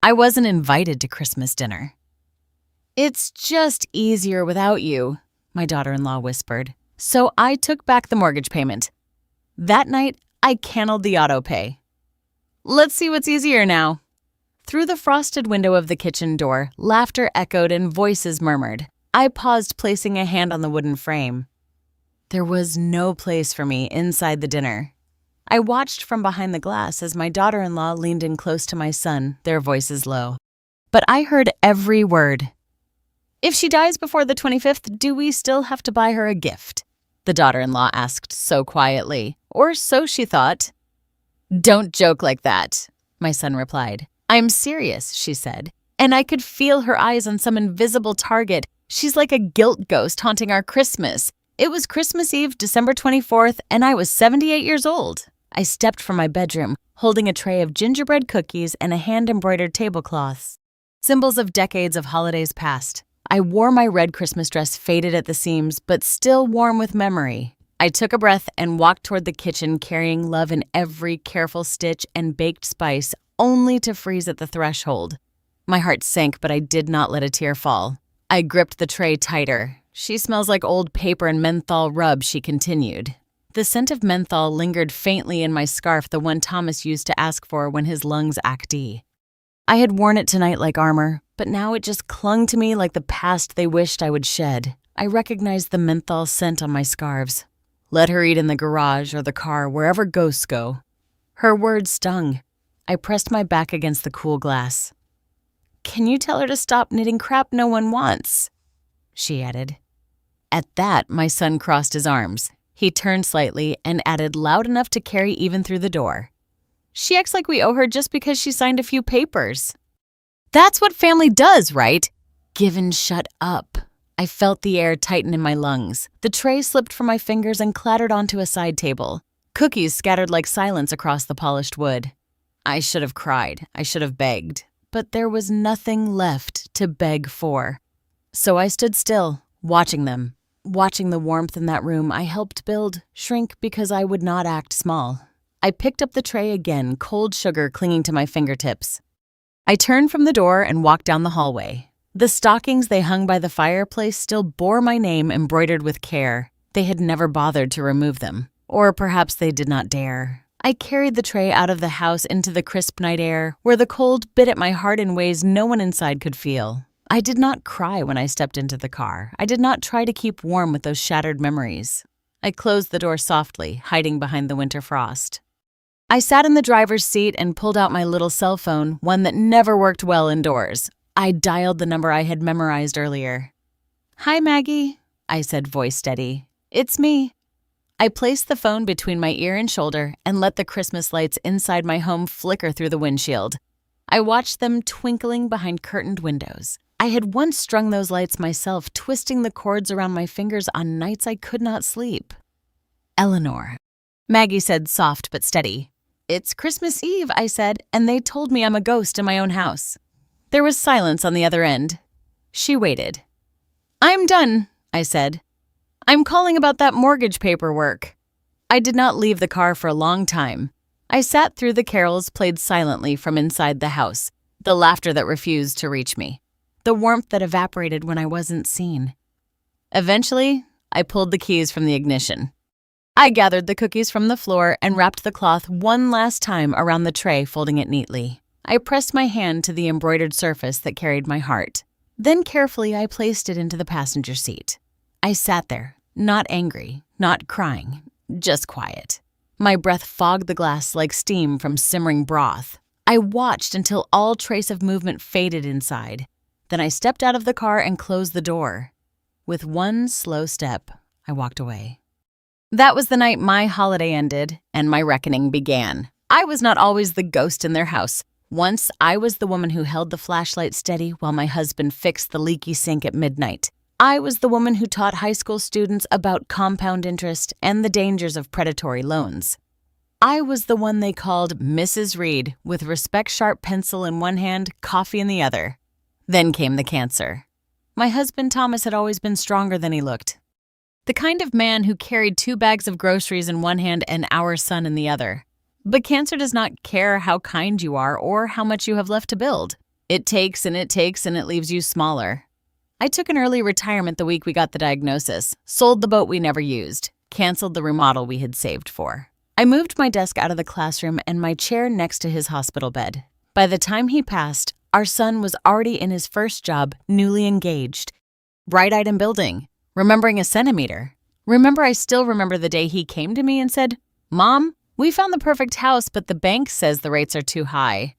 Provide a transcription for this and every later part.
I wasn't invited to Christmas dinner. "It's just easier without you," my daughter-in-law whispered. So I took back the mortgage payment. That night, I canceled the auto pay. Let's see what's easier now. Through the frosted window of the kitchen door, laughter echoed and voices murmured. I paused, placing a hand on the wooden frame. There was no place for me inside the dinner. I watched from behind the glass as my daughter-in-law leaned in close to my son, their voices low. But I heard every word. "If she dies before the 25th, do we still have to buy her a gift?" the daughter-in-law asked so quietly, or so she thought. "Don't joke like that," my son replied. "I'm serious," she said, and I could feel her eyes on some invisible target. She's like a guilt ghost haunting our Christmas. It was Christmas Eve, December 24th, and I was 78 years old. I stepped from my bedroom, holding a tray of gingerbread cookies and a hand-embroidered tablecloths, symbols of decades of holidays past. I wore my red Christmas dress, faded at the seams, but still warm with memory. I took a breath and walked toward the kitchen, carrying love in every careful stitch and baked spice, only to freeze at the threshold. My heart sank, but I did not let a tear fall. I gripped the tray tighter. "She smells like old paper and menthol rub," she continued. The scent of menthol lingered faintly in my scarf, the one Thomas used to ask for when his lungs acted. I had worn it tonight like armor, but now it just clung to me like the past they wished I would shed. I recognized the menthol scent on my scarves. "Let her eat in the garage or the car, wherever ghosts go." Her words stung. I pressed my back against the cool glass. "Can you tell her to stop knitting crap no one wants?" she added. At that, my son crossed his arms. He turned slightly and added loud enough to carry even through the door. "She acts like we owe her just because she signed a few papers." "That's what family does, right?" Given, shut up. I felt the air tighten in my lungs. The tray slipped from my fingers and clattered onto a side table. Cookies scattered like silence across the polished wood. I should have cried. I should have begged. But there was nothing left to beg for. So I stood still, watching them. Watching the warmth in that room I helped build shrink because I would not act small. I picked up the tray again, cold sugar clinging to my fingertips. I turned from the door and walked down the hallway. The stockings they hung by the fireplace still bore my name embroidered with care. They had never bothered to remove them. Or perhaps they did not dare. I carried the tray out of the house into the crisp night air, where the cold bit at my heart in ways no one inside could feel. I did not cry when I stepped into the car. I did not try to keep warm with those shattered memories. I closed the door softly, hiding behind the winter frost. I sat in the driver's seat and pulled out my little cell phone, one that never worked well indoors. I dialed the number I had memorized earlier. "Hi, Maggie," I said, voice steady. "It's me." I placed the phone between my ear and shoulder and let the Christmas lights inside my home flicker through the windshield. I watched them twinkling behind curtained windows. I had once strung those lights myself, twisting the cords around my fingers on nights I could not sleep. "Eleanor," Maggie said, soft but steady. "It's Christmas Eve," I said, "and they told me I'm a ghost in my own house." There was silence on the other end. She waited. "I'm done," I said. "I'm calling about that mortgage paperwork." I did not leave the car for a long time. I sat through the carols played silently from inside the house, the laughter that refused to reach me, the warmth that evaporated when I wasn't seen. Eventually, I pulled the keys from the ignition. I gathered the cookies from the floor and wrapped the cloth one last time around the tray, folding it neatly. I pressed my hand to the embroidered surface that carried my heart. Then carefully I placed it into the passenger seat. I sat there, not angry, not crying, just quiet. My breath fogged the glass like steam from simmering broth. I watched until all trace of movement faded inside. Then I stepped out of the car and closed the door. With one slow step, I walked away. That was the night my holiday ended and my reckoning began. I was not always the ghost in their house. Once, I was the woman who held the flashlight steady while my husband fixed the leaky sink at midnight. I was the woman who taught high school students about compound interest and the dangers of predatory loans. I was the one they called Mrs. Reed, with respect-sharp pencil in one hand, coffee in the other. Then came the cancer. My husband Thomas had always been stronger than he looked. The kind of man who carried 2 bags of groceries in one hand and our son in the other. But cancer does not care how kind you are or how much you have left to build. It takes and it takes and it leaves you smaller. I took an early retirement the week we got the diagnosis, sold the boat we never used, canceled the remodel we had saved for. I moved my desk out of the classroom and my chair next to his hospital bed. By the time he passed, our son was already in his first job, newly engaged. Bright-eyed and building, remembering a centimeter. I still remember the day he came to me and said, "Mom, we found the perfect house, but the bank says the rates are too high."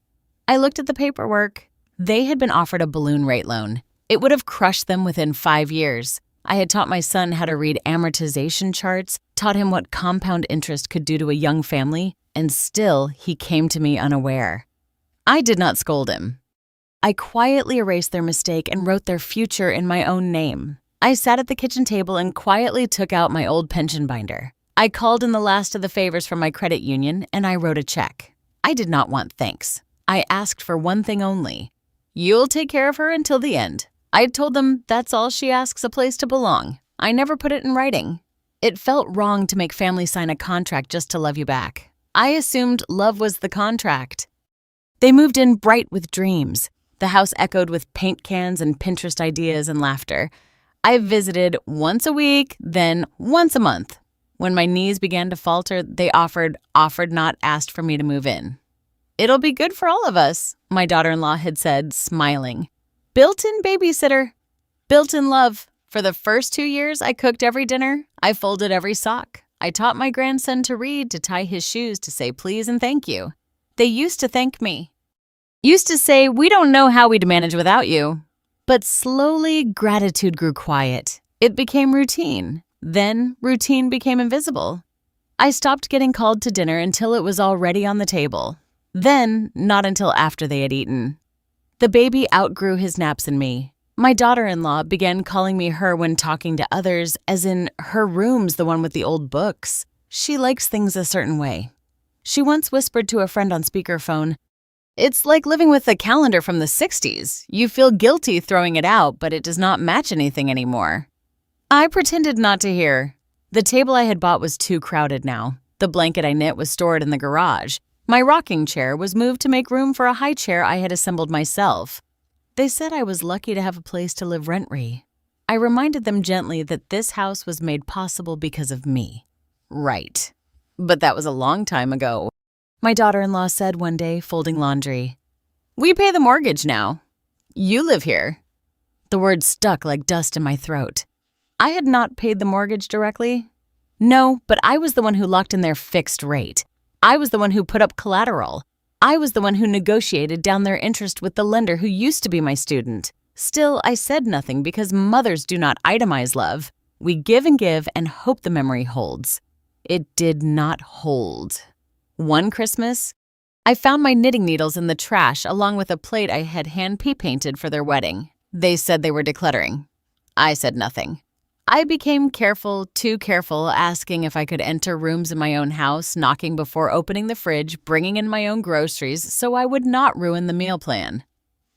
I looked at the paperwork. They had been offered a balloon rate loan. It would have crushed them within 5 years. I had taught my son how to read amortization charts, taught him what compound interest could do to a young family, and still he came to me unaware. I did not scold him. I quietly erased their mistake and wrote their future in my own name. I sat at the kitchen table and quietly took out my old pension binder. I called in the last of the favors from my credit union and I wrote a check. I did not want thanks. I asked for one thing only. "You'll take care of her until the end." I told them that's all she asks, a place to belong. I never put it in writing. It felt wrong to make family sign a contract just to love you back. I assumed love was the contract. They moved in bright with dreams. The house echoed with paint cans and Pinterest ideas and laughter. I visited once a week, then once a month. When my knees began to falter, they offered not asked for me to move in. "It'll be good for all of us," my daughter-in-law had said, smiling. Built-in babysitter. Built-in love. For the first 2 years, I cooked every dinner. I folded every sock. I taught my grandson to read, to tie his shoes, to say please and thank you. They used to thank me. Used to say, "We don't know how we'd manage without you." But slowly, gratitude grew quiet. It became routine. Then, routine became invisible. I stopped getting called to dinner until it was already on the table. Then, not until after they had eaten. The baby outgrew his naps and me. My daughter-in-law began calling me her when talking to others, as in her room's the one with the old books. She likes things a certain way. She once whispered to a friend on speakerphone, "It's like living with a calendar from the 60s. You feel guilty throwing it out, but it does not match anything anymore." I pretended not to hear. The table I had bought was too crowded now. The blanket I knit was stored in the garage. My rocking chair was moved to make room for a high chair I had assembled myself. They said I was lucky to have a place to live rent-free. I reminded them gently that this house was made possible because of me. Right. But that was a long time ago. My daughter-in-law said one day, folding laundry, "We pay the mortgage now. You live here." The words stuck like dust in my throat. I had not paid the mortgage directly. No, but I was the one who locked in their fixed rate. I was the one who put up collateral. I was the one who negotiated down their interest with the lender who used to be my student. Still, I said nothing because mothers do not itemize love. We give and hope the memory holds. It did not hold. One Christmas, I found my knitting needles in the trash along with a plate I had hand painted for their wedding. They said they were decluttering. I said nothing. I became careful, too careful, asking if I could enter rooms in my own house, knocking before opening the fridge, bringing in my own groceries so I would not ruin the meal plan.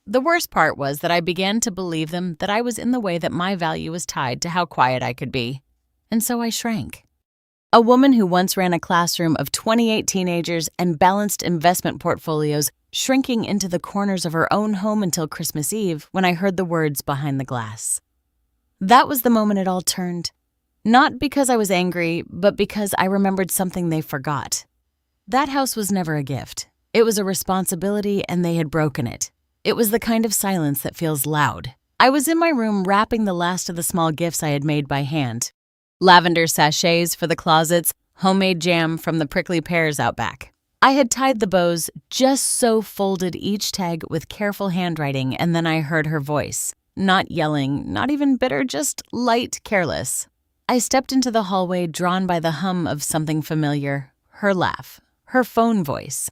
The worst part was that I began to believe them that I was in the way that my value was tied to how quiet I could be. And so I shrank. A woman who once ran a classroom of 28 teenagers and balanced investment portfolios shrinking into the corners of her own home until Christmas Eve when I heard the words behind the glass. That was the moment it all turned. Not because I was angry, but because I remembered something they forgot. That house was never a gift. It was a responsibility, and they had broken it. It was the kind of silence that feels loud. I was in my room wrapping the last of the small gifts I had made by hand. Lavender sachets for the closets, homemade jam from the prickly pears out back. I had tied the bows, just so folded each tag with careful handwriting, and then I heard her voice. Not yelling, not even bitter, just light, careless. I stepped into the hallway, drawn by the hum of something familiar. Her laugh. Her phone voice.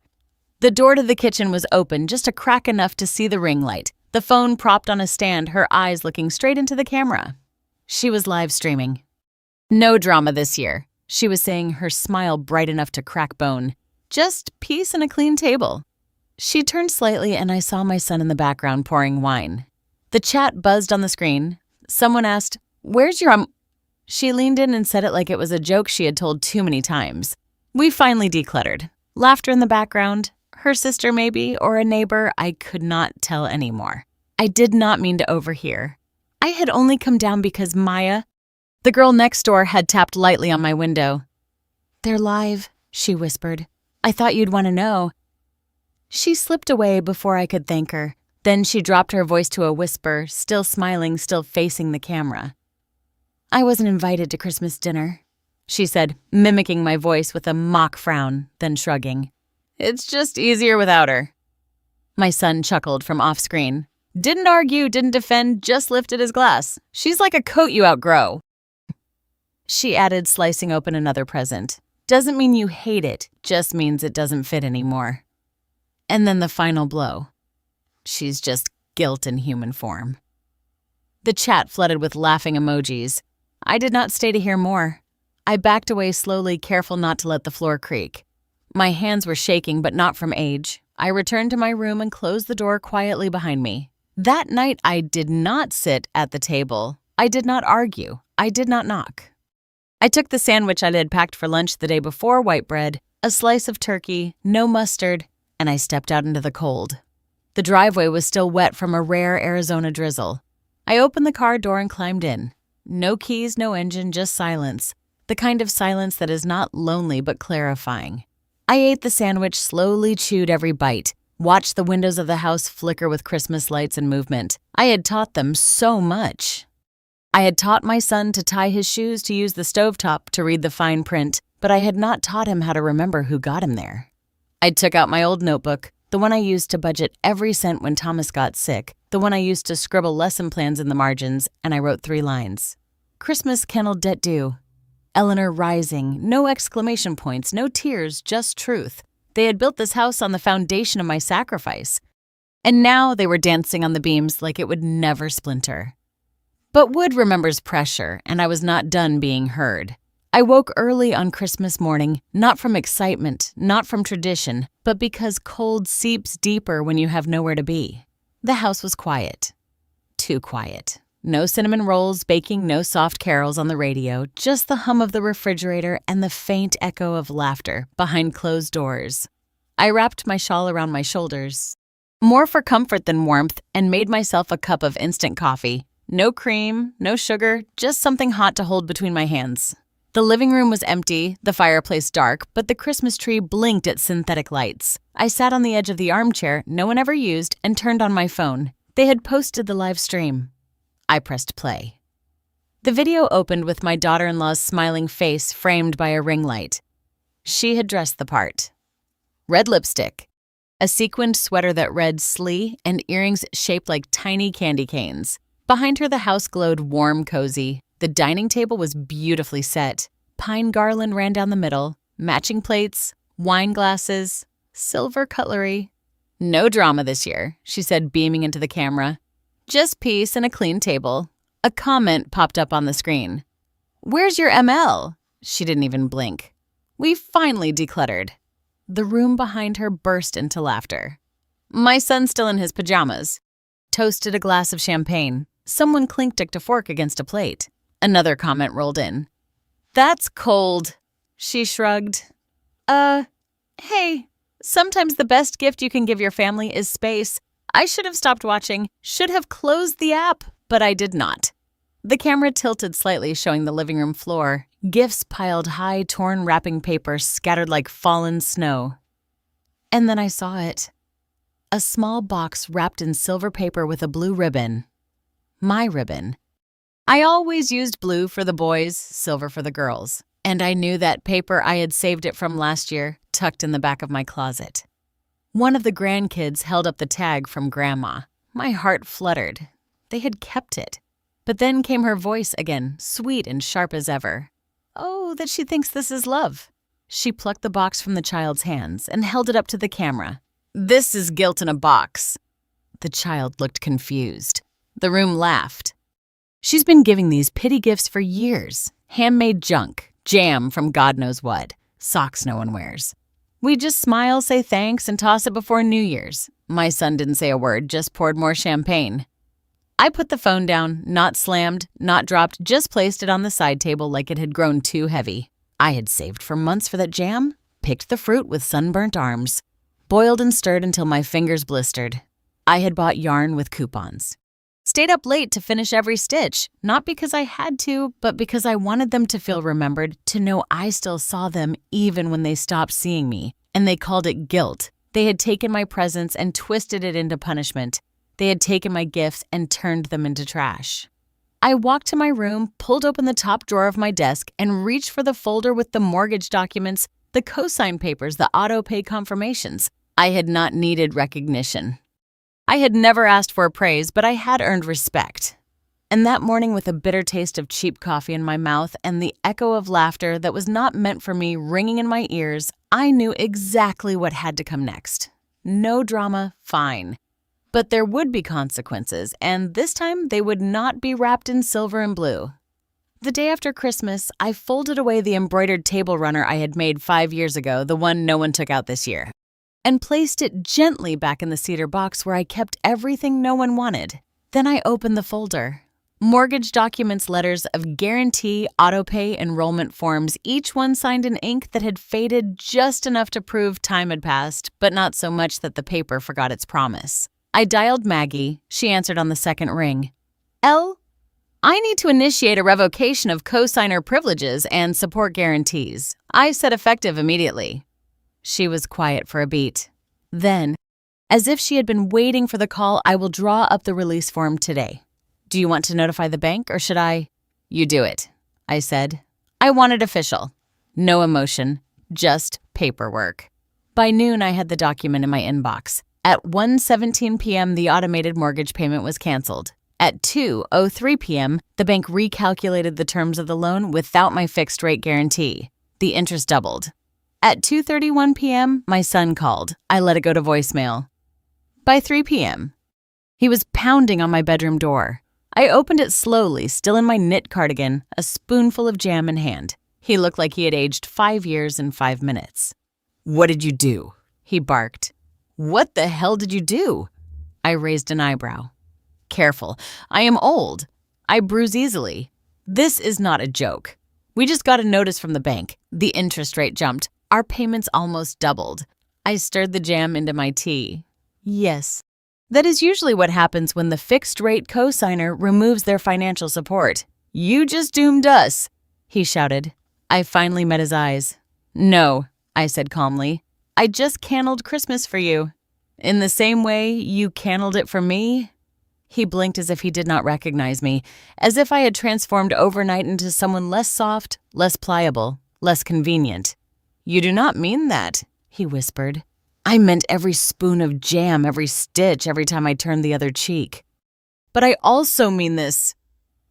The door to the kitchen was open, just a crack enough to see the ring light. The phone propped on a stand, her eyes looking straight into the camera. She was live streaming. "No drama this year," she was saying, her smile bright enough to crack bone. "Just peace and a clean table." She turned slightly and I saw my son in the background pouring wine. The chat buzzed on the screen. Someone asked, "Where's your She leaned in and said it like it was a joke she had told too many times. We finally decluttered. Laughter in the background. Her sister maybe, or a neighbor, I could not tell anymore. I did not mean to overhear. I had only come down because Maya, the girl next door, had tapped lightly on my window. "They're live," she whispered. "I thought you'd want to know." She slipped away before I could thank her. Then she dropped her voice to a whisper, still smiling, still facing the camera. "I wasn't invited to Christmas dinner," she said, mimicking my voice with a mock frown, then shrugging. "It's just easier without her." My son chuckled from off-screen. Didn't argue, didn't defend, just lifted his glass. "She's like a coat you outgrow." She added, slicing open another present. "Doesn't mean you hate it, just means it doesn't fit anymore." And then the final blow. She's just guilt in human form. The chat flooded with laughing emojis. I did not stay to hear more. I backed away slowly, careful not to let the floor creak. My hands were shaking, but not from age. I returned to my room and closed the door quietly behind me. That night, I did not sit at the table. I did not argue. I did not knock. I took the sandwich I had packed for lunch the day before, white bread, a slice of turkey, no mustard, and I stepped out into the cold. The driveway was still wet from a rare Arizona drizzle. I opened the car door and climbed in. No keys, no engine, just silence. The kind of silence that is not lonely but clarifying. I ate the sandwich, slowly chewed every bite, watched the windows of the house flicker with Christmas lights and movement. I had taught them so much. I had taught my son to tie his shoes, to use the stovetop, to read the fine print, but I had not taught him how to remember who got him there. I took out my old notebook, the one I used to budget every cent when Thomas got sick, the one I used to scribble lesson plans in the margins, and I wrote 3 lines. Christmas kennel debt due. Eleanor rising, no exclamation points, no tears, just truth. They had built this house on the foundation of my sacrifice. And now they were dancing on the beams like it would never splinter. But wood remembers pressure, and I was not done being heard. I woke early on Christmas morning, not from excitement, not from tradition, but because cold seeps deeper when you have nowhere to be. The house was quiet. Too quiet. No cinnamon rolls baking, no soft carols on the radio, just the hum of the refrigerator and the faint echo of laughter behind closed doors. I wrapped my shawl around my shoulders, more for comfort than warmth, and made myself a cup of instant coffee. No cream, no sugar, just something hot to hold between my hands. The living room was empty, the fireplace dark, but the Christmas tree blinked at synthetic lights. I sat on the edge of the armchair no one ever used and turned on my phone. They had posted the live stream. I pressed play. The video opened with my daughter-in-law's smiling face framed by a ring light. She had dressed the part. Red lipstick, a sequined sweater that read "Slee," and earrings shaped like tiny candy canes. Behind her, the house glowed warm, cozy. The dining table was beautifully set. Pine garland ran down the middle, matching plates, wine glasses, silver cutlery. "No drama this year," she said, beaming into the camera. "Just peace and a clean table." A comment popped up on the screen. "Where's your ML?" She didn't even blink. "We finally decluttered." The room behind her burst into laughter. My son's still in his pajamas. Toasted a glass of champagne. Someone clinked a fork against a plate. Another comment rolled in. "That's cold." She shrugged. Hey, sometimes the best gift you can give your family is space. I should have stopped watching, should have closed the app, but I did not. The camera tilted slightly, showing the living room floor. Gifts piled high, torn wrapping paper scattered like fallen snow. And then I saw it. A small box wrapped in silver paper with a blue ribbon. My ribbon. I always used blue for the boys, silver for the girls. And I knew that paper I had saved it from last year, tucked in the back of my closet. One of the grandkids held up the tag from Grandma. My heart fluttered. They had kept it. But then came her voice again, sweet and sharp as ever. "Oh, that she thinks this is love." She plucked the box from the child's hands and held it up to the camera. "This is guilt in a box." The child looked confused. The room laughed. "She's been giving these pity gifts for years. Handmade junk, jam from God knows what, socks no one wears. We just smile, say thanks, and toss it before New Year's." My son didn't say a word, just poured more champagne. I put the phone down, not slammed, not dropped, just placed it on the side table like it had grown too heavy. I had saved for months for that jam, picked the fruit with sunburnt arms. Boiled and stirred until my fingers blistered. I had bought yarn with coupons. Stayed up late to finish every stitch, not because I had to, but because I wanted them to feel remembered, to know I still saw them even when they stopped seeing me. And they called it guilt. They had taken my presents and twisted it into punishment. They had taken my gifts and turned them into trash. I walked to my room, pulled open the top drawer of my desk, and reached for the folder with the mortgage documents, the cosign papers, the auto-pay confirmations. I had not needed recognition. I had never asked for praise, but I had earned respect. And that morning, with a bitter taste of cheap coffee in my mouth and the echo of laughter that was not meant for me ringing in my ears, I knew exactly what had to come next. No drama, fine. But there would be consequences, and this time they would not be wrapped in silver and blue. The day after Christmas, I folded away the embroidered table runner I had made 5 years ago, the one no one took out this year, and placed it gently back in the cedar box where I kept everything no one wanted. Then I opened the folder. Mortgage documents, letters of guarantee, autopay, enrollment forms, each one signed in ink that had faded just enough to prove time had passed, but not so much that the paper forgot its promise. I dialed Maggie. She answered on the second ring. "Elle, I need to initiate a revocation of cosigner privileges and support guarantees. I said effective immediately." She was quiet for a beat. Then, as if she had been waiting for the call, "I will draw up the release form today. Do you want to notify the bank, or should I?" "You do it," I said. I want it official. No emotion, just paperwork. By noon, I had the document in my inbox. At 1:17 p.m., the automated mortgage payment was canceled. At 2:03 p.m., the bank recalculated the terms of the loan without my fixed-rate guarantee. The interest doubled. At 2:31 p.m., my son called. I let it go to voicemail. By 3 p.m., he was pounding on my bedroom door. I opened it slowly, still in my knit cardigan, a spoonful of jam in hand. He looked like he had aged 5 years in 5 minutes. "What did you do?" he barked. "What the hell did you do?" I raised an eyebrow. "Careful. I am old. I bruise easily. This is not a joke. We just got a notice from the bank. The interest rate jumped. Our payments almost doubled." I stirred the jam into my tea. "Yes. That is usually what happens when the fixed-rate cosigner removes their financial support. You just doomed us," he shouted. I finally met his eyes. "No," I said calmly. "I just canneled Christmas for you. In the same way you canneled it for me." He blinked as if he did not recognize me, as if I had transformed overnight into someone less soft, less pliable, less convenient. "You do not mean that," he whispered. "I meant every spoon of jam, every stitch, every time I turned the other cheek." "But I also mean this."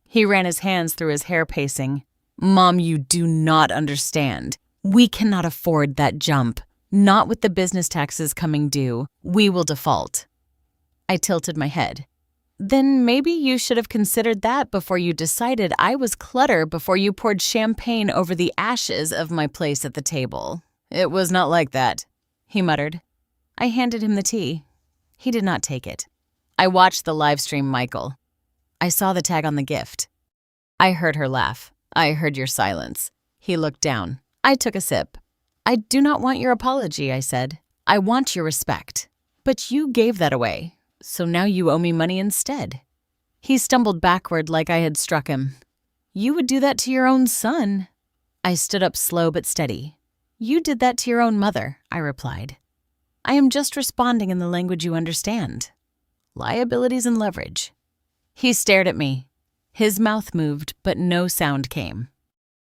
He ran his hands through his hair, pacing. "Mom, you do not understand. We cannot afford that jump. Not with the business taxes coming due. We will default." I tilted my head. "Then maybe you should have considered that before you decided I was clutter, before you poured champagne over the ashes of my place at the table." "It was not like that," he muttered. I handed him the tea. He did not take it. I watched the live stream Michael. I saw the tag on the gift. I heard her laugh. "I heard your silence." He looked down. I took a sip. "I do not want your apology," I said. "I want your respect. But you gave that away, so now you owe me money instead." He stumbled backward like I had struck him. "You would do that to your own son." I stood up slow but steady. "You did that to your own mother," I replied. "I am just responding in the language you understand. Liabilities and leverage." He stared at me. His mouth moved, but no sound came.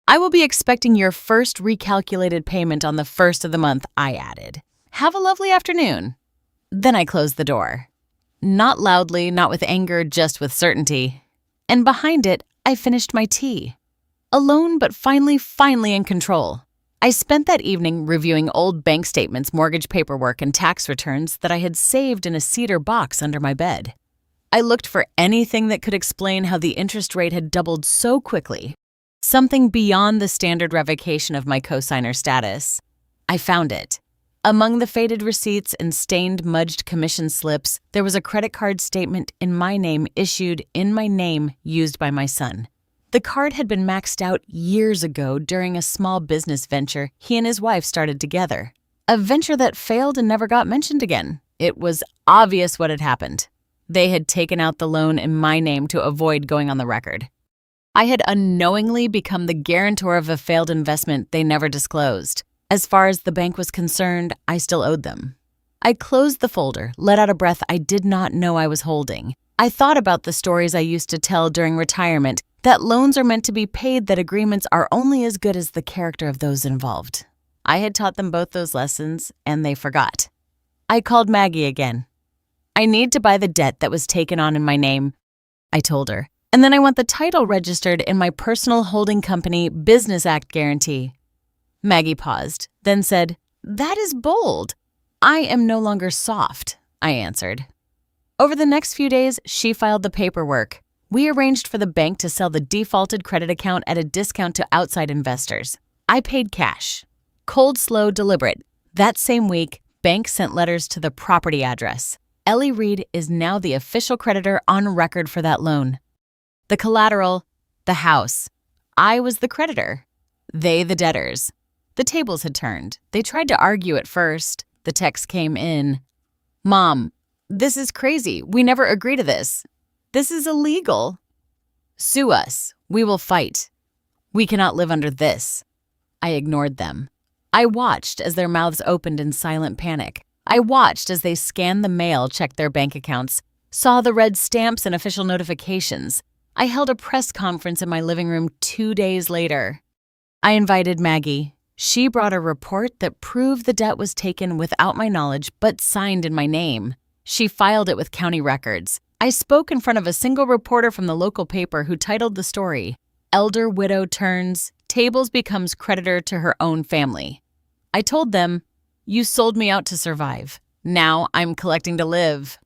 "I will be expecting your first recalculated payment on the 1st of the month," I added. "Have a lovely afternoon." Then I closed the door. Not loudly, not with anger, just with certainty. And behind it, I finished my tea. Alone, but finally in control. I spent that evening reviewing old bank statements, mortgage paperwork, and tax returns that I had saved in a cedar box under my bed. I looked for anything that could explain how the interest rate had doubled so quickly. Something beyond the standard revocation of my cosigner status. I found it. Among the faded receipts and stained, mudged commission slips, there was a credit card statement in my name issued in my name used by my son. The card had been maxed out years ago during a small business venture he and his wife started together. A venture that failed and never got mentioned again. It was obvious what had happened. They had taken out the loan in my name to avoid going on the record. I had unknowingly become the guarantor of a failed investment they never disclosed. As far as the bank was concerned, I still owed them. I closed the folder, let out a breath I did not know I was holding. I thought about the stories I used to tell during retirement, that loans are meant to be paid, that agreements are only as good as the character of those involved. I had taught them both those lessons, and they forgot. I called Maggie again. I need to buy the debt that was taken on in my name, I told her. And then I want the title registered in my personal holding company Business Act guarantee. Maggie paused, then said, "That is bold." "I am no longer soft," I answered. Over the next few days, she filed the paperwork. We arranged for the bank to sell the defaulted credit account at a discount to outside investors. I paid cash. Cold, slow, deliberate. That same week, bank sent letters to the property address. Ellie Reed is now the official creditor on record for that loan. The collateral, the house. I was the creditor. They the debtors. The tables had turned. They tried to argue at first. The text came in. "Mom, this is crazy. We never agreed to this. This is illegal. Sue us. We will fight. We cannot live under this." I ignored them. I watched as their mouths opened in silent panic. I watched as they scanned the mail, checked their bank accounts, saw the red stamps and official notifications. I held a press conference in my living room 2 days later. I invited Maggie. She brought a report that proved the debt was taken without my knowledge but signed in my name. She filed it with county records. I spoke in front of a single reporter from the local paper who titled the story, "Elder Widow Turns, Tables Becomes Creditor to Her Own Family." I told them, "You sold me out to survive. Now I'm collecting to live."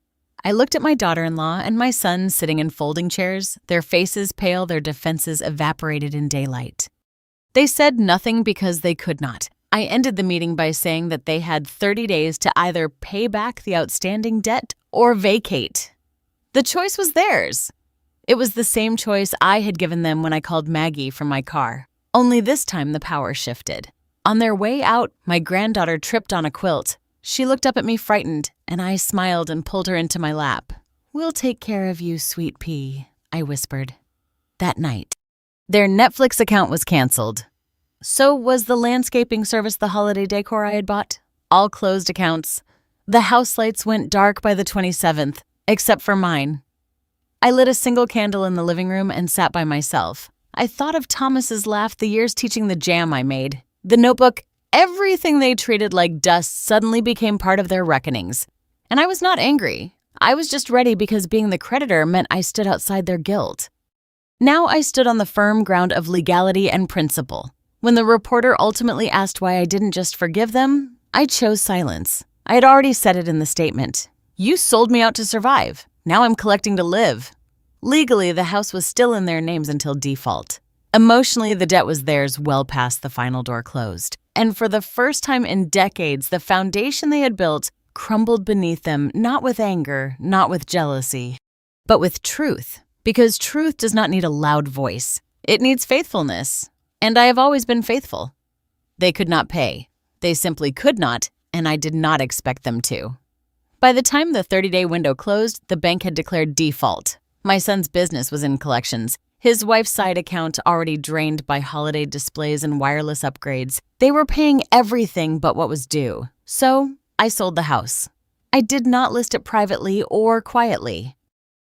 I looked at my daughter-in-law and my son sitting in folding chairs, their faces pale, their defenses evaporated in daylight. They said nothing because they could not. I ended the meeting by saying that they had 30 days to either pay back the outstanding debt or vacate. The choice was theirs. It was the same choice I had given them when I called Maggie from my car. Only this time the power shifted. On their way out, my granddaughter tripped on a quilt. She looked up at me frightened, and I smiled and pulled her into my lap. "We'll take care of you, sweet pea," I whispered. That night, their Netflix account was canceled. So was the landscaping service, the holiday decor I had bought. All closed accounts. The house lights went dark by the 27th, except for mine. I lit a single candle in the living room and sat by myself. I thought of Thomas's laugh, the years teaching the jam I made. The notebook, everything they treated like dust suddenly became part of their reckonings. And I was not angry. I was just ready because being the creditor meant I stood outside their guilt. Now I stood on the firm ground of legality and principle. When the reporter ultimately asked why I didn't just forgive them, I chose silence. I had already said it in the statement. "You sold me out to survive. Now I'm collecting to live." Legally, the house was still in their names until default. Emotionally, the debt was theirs well past the final door closed. And for the first time in decades, the foundation they had built crumbled beneath them, not with anger, not with jealousy, but with truth. Because truth does not need a loud voice. It needs faithfulness. And I have always been faithful. They could not pay. They simply could not, and I did not expect them to. By the time the 30-day window closed, the bank had declared default. My son's business was in collections. His wife's side account already drained by holiday displays and wireless upgrades. They were paying everything but what was due. So I sold the house. I did not list it privately or quietly.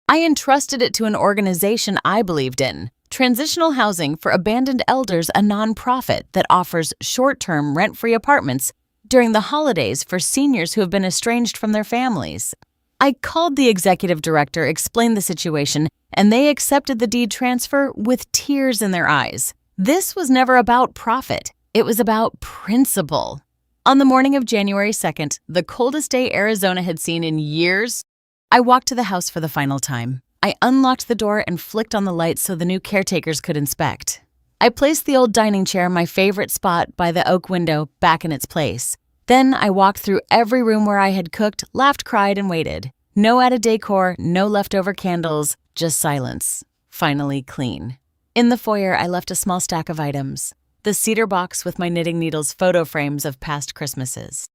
I entrusted it to an organization I believed in, Transitional Housing for Abandoned Elders, a nonprofit that offers short-term rent-free apartments during the holidays for seniors who have been estranged from their families. I called the executive director, explained the situation, and they accepted the deed transfer with tears in their eyes. This was never about profit. It was about principle. On the morning of January 2nd, the coldest day Arizona had seen in years, I walked to the house for the final time. I unlocked the door and flicked on the lights so the new caretakers could inspect. I placed the old dining chair, my favorite spot by the oak window, back in its place. Then I walked through every room where I had cooked, laughed, cried, and waited. No added decor, no leftover candles, just silence. Finally clean. In the foyer, I left a small stack of items. The cedar box with my knitting needles, photo frames of past Christmases.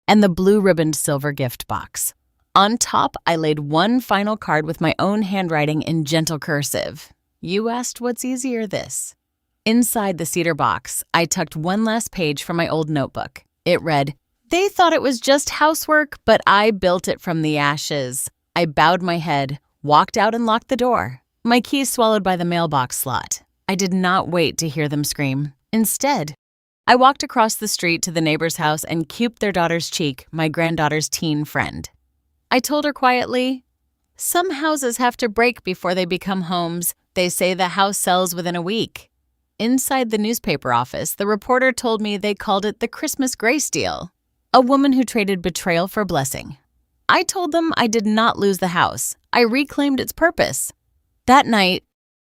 and the blue-ribboned silver gift box. On top, I laid one final card with my own handwriting in gentle cursive. You asked what's easier, this. Inside the cedar box, I tucked one last page from my old notebook. It read, "They thought it was just housework, but I built it from the ashes." I bowed my head, walked out and locked the door. My keys swallowed by the mailbox slot. I did not wait to hear them scream. Instead, I walked across the street to the neighbor's house and cuped their daughter's cheek, my granddaughter's teen friend. I told her quietly, "Some houses have to break before they become homes. They say the house sells within a week." Inside the newspaper office, the reporter told me they called it the Christmas grace deal, a woman who traded betrayal for blessing. I told them I did not lose the house. I reclaimed its purpose. That night,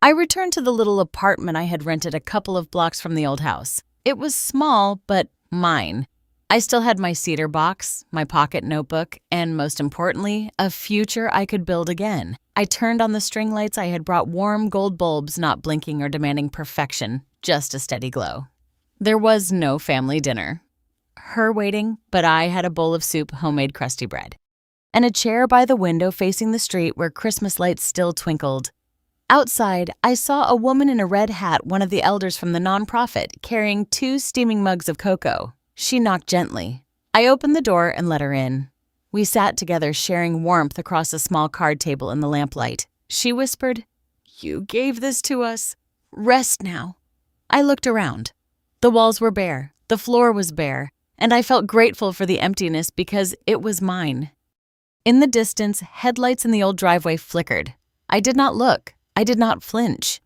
I returned to the little apartment I had rented a couple of blocks from the old house. It was small, but mine. I still had my cedar box, my pocket notebook, and most importantly, a future I could build again. I turned on the string lights I had brought, warm gold bulbs not blinking or demanding perfection, just a steady glow. There was no family dinner. Her waiting, but I had a bowl of soup, homemade crusty bread, and a chair by the window facing the street where Christmas lights still twinkled. Outside, I saw a woman in a red hat, one of the elders from the nonprofit, carrying 2 steaming mugs of cocoa. She knocked gently. I opened the door and let her in. We sat together, sharing warmth across a small card table in the lamplight. She whispered, "You gave this to us. Rest now." I looked around. The walls were bare, the floor was bare, and I felt grateful for the emptiness because it was mine. In the distance, headlights in the old driveway flickered. I did not look. I did not flinch.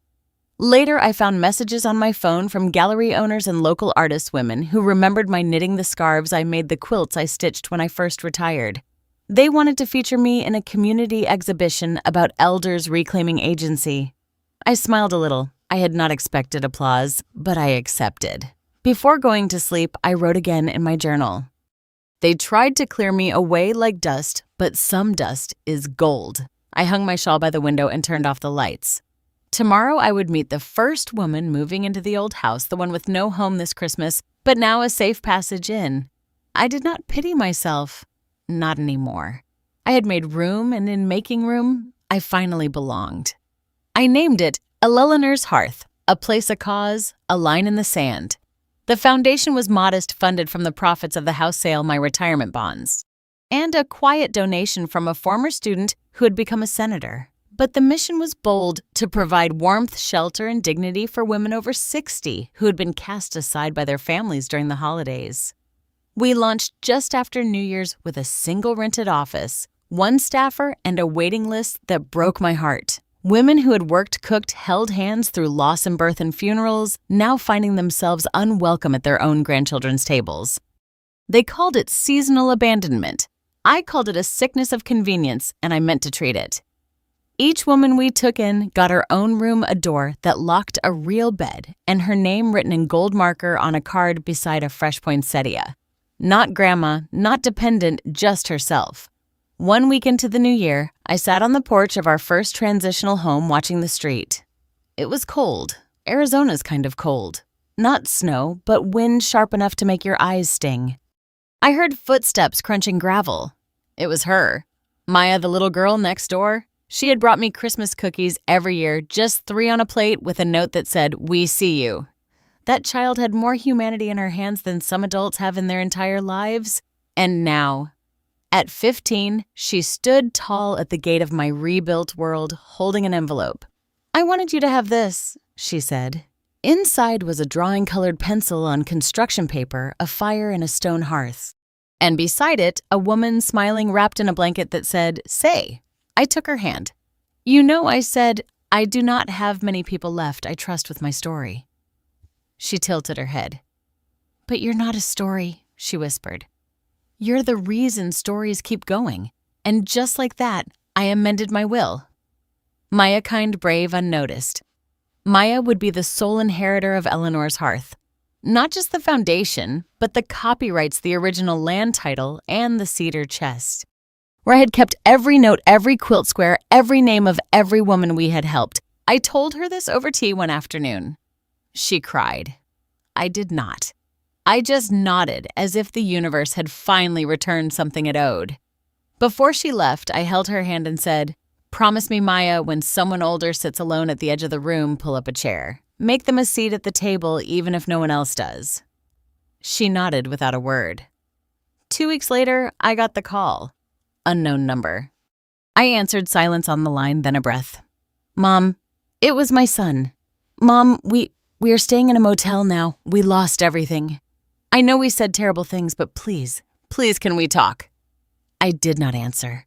Later, I found messages on my phone from gallery owners and local artist women who remembered my knitting the scarves I made, the quilts I stitched when I first retired. They wanted to feature me in a community exhibition about elders reclaiming agency. I smiled a little. I had not expected applause, but I accepted. Before going to sleep, I wrote again in my journal. They tried to clear me away like dust, but some dust is gold. I hung my shawl by the window and turned off the lights. Tomorrow I would meet the first woman moving into the old house, the one with no home this Christmas, but now a safe passage in. I did not pity myself. Not anymore. I had made room, and in making room, I finally belonged. I named it Eleanor's Hearth, a place, a cause, a line in the sand. The foundation was modest, funded from the profits of the house sale, my retirement bonds, and a quiet donation from a former student who had become a senator. But the mission was bold, to provide warmth, shelter, and dignity for women over 60 who had been cast aside by their families during the holidays. We launched just after New Year's with a single rented office, 1 staffer, and a waiting list that broke my heart. Women who had worked, cooked, held hands through loss and birth and funerals, now finding themselves unwelcome at their own grandchildren's tables. They called it seasonal abandonment. I called it a sickness of convenience, and I meant to treat it. Each woman we took in got her own room, a door that locked a real bed, and her name written in gold marker on a card beside a fresh poinsettia. Not grandma, not dependent, just herself. 1 week into the new year, I sat on the porch of our first transitional home watching the street. It was cold. Arizona's kind of cold. Not snow, but wind sharp enough to make your eyes sting. I heard footsteps crunching gravel. It was her. Maya, the little girl next door. She had brought me Christmas cookies every year, just 3 on a plate with a note that said, "We see you." That child had more humanity in her hands than some adults have in their entire lives. And now, at 15, she stood tall at the gate of my rebuilt world, holding an envelope. "I wanted you to have this," she said. Inside was a drawing-colored pencil on construction paper, a fire, and a stone hearth. And beside it, a woman smiling, wrapped in a blanket that said, "Say." I took her hand. "You know," I said, "I do not have many people left I trust with my story." She tilted her head. "But you're not a story," she whispered. "You're the reason stories keep going." And just like that, I amended my will. Maya, kind, brave, unnoticed. Maya would be the sole inheritor of Eleanor's Hearth. Not just the foundation, but the copyrights, the original land title, and the cedar chest, where I had kept every note, every quilt square, every name of every woman we had helped. I told her this over tea one afternoon. She cried. I did not. I just nodded as if the universe had finally returned something it owed. Before she left, I held her hand and said, "Promise me, Maya, when someone older sits alone at the edge of the room, pull up a chair. Make them a seat at the table even if no one else does." She nodded without a word. 2 weeks later, I got the call. Unknown number. I answered, silence on the line, then a breath. "Mom, it was my son. Mom, we are staying in a motel now. We lost everything. I know we said terrible things, but please can we talk?" I did not answer.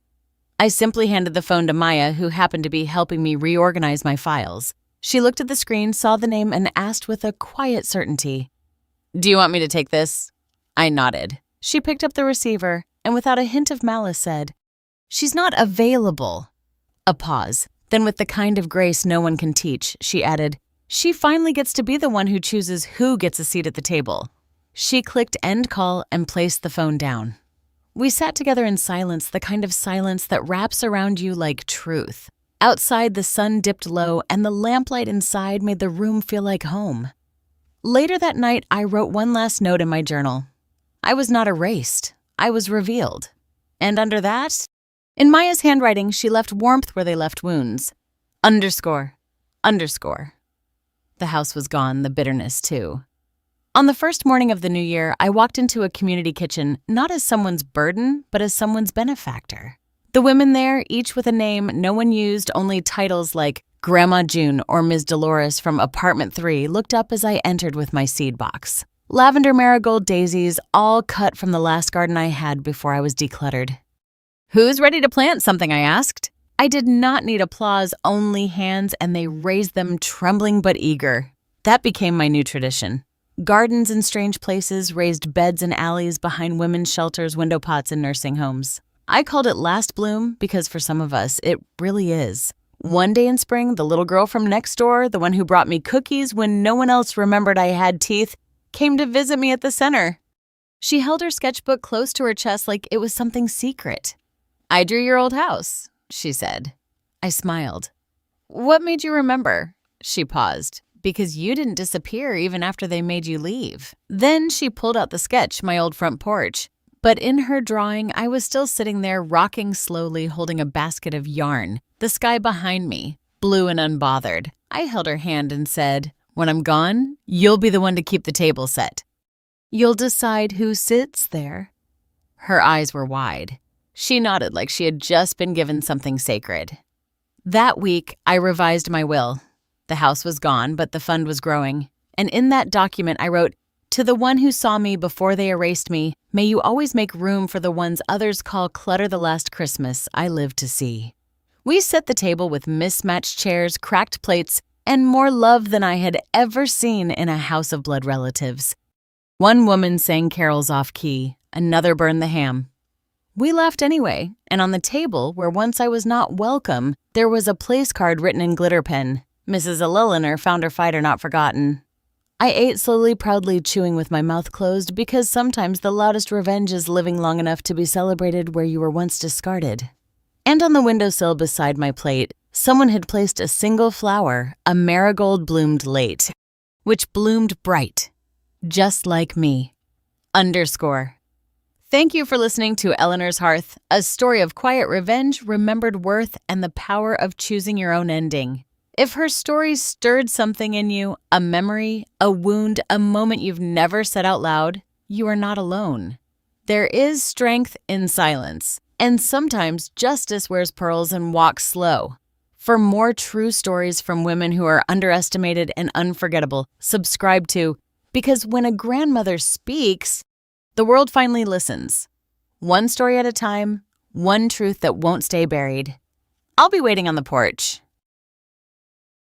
I simply handed the phone to Maya, who happened to be helping me reorganize my files. She looked at the screen, saw the name, and asked with a quiet certainty, "Do you want me to take this?" I nodded. She picked up the receiver and without a hint of malice said, "She's not available." A pause. Then with the kind of grace no one can teach, she added, "She finally gets to be the one who chooses who gets a seat at the table." She clicked end call and placed the phone down. We sat together in silence, the kind of silence that wraps around you like truth. Outside, the sun dipped low, and the lamplight inside made the room feel like home. Later that night, I wrote one last note in my journal. I was not erased. I was revealed. And under that, in Maya's handwriting, she left warmth where they left wounds. ___. The house was gone, the bitterness too. On the first morning of the new year, I walked into a community kitchen, not as someone's burden, but as someone's benefactor. The women there, each with a name no one used, only titles like Grandma June or Ms. Dolores from Apartment 3, looked up as I entered with my seed box. Lavender marigold daisies, all cut from the last garden I had before I was decluttered. "Who's ready to plant something?" I asked. I did not need applause, only hands, and they raised them trembling but eager. That became my new tradition. Gardens in strange places, raised beds in alleys behind women's shelters, window pots, and nursing homes. I called it Last Bloom because for some of us, it really is. One day in spring, the little girl from next door, the one who brought me cookies when no one else remembered I had teeth, came to visit me at the center. She held her sketchbook close to her chest like it was something secret. "I drew your old house," she said. I smiled. "What made you remember?" She paused. "Because you didn't disappear even after they made you leave." Then she pulled out the sketch, my old front porch. But in her drawing, I was still sitting there, rocking slowly, holding a basket of yarn, the sky behind me, blue and unbothered. I held her hand and said, "When I'm gone, you'll be the one to keep the table set. You'll decide who sits there." Her eyes were wide. She nodded like she had just been given something sacred. That week, I revised my will. The house was gone, but the fund was growing. And in that document, I wrote, "To the one who saw me before they erased me, may you always make room for the ones others call clutter the last Christmas I lived to see." We set the table with mismatched chairs, cracked plates, and more love than I had ever seen in a house of blood relatives. One woman sang carols off-key, another burned the ham. We laughed anyway, and on the table, where once I was not welcome, there was a place card written in glitter pen. "Mrs. Lilliner, founder fighter not forgotten." I ate slowly, proudly chewing with my mouth closed because sometimes the loudest revenge is living long enough to be celebrated where you were once discarded. And on the windowsill beside my plate, someone had placed a single flower, a marigold bloomed late, which bloomed bright, just like me. _. Thank you for listening to Eleanor's Hearth, a story of quiet revenge, remembered worth, and the power of choosing your own ending. If her story stirred something in you, a memory, a wound, a moment you've never said out loud, you are not alone. There is strength in silence, and sometimes justice wears pearls and walks slow. For more true stories from women who are underestimated and unforgettable, subscribe to Because When a Grandmother Speaks, the world finally listens. One story at a time, one truth that won't stay buried. I'll be waiting on the porch.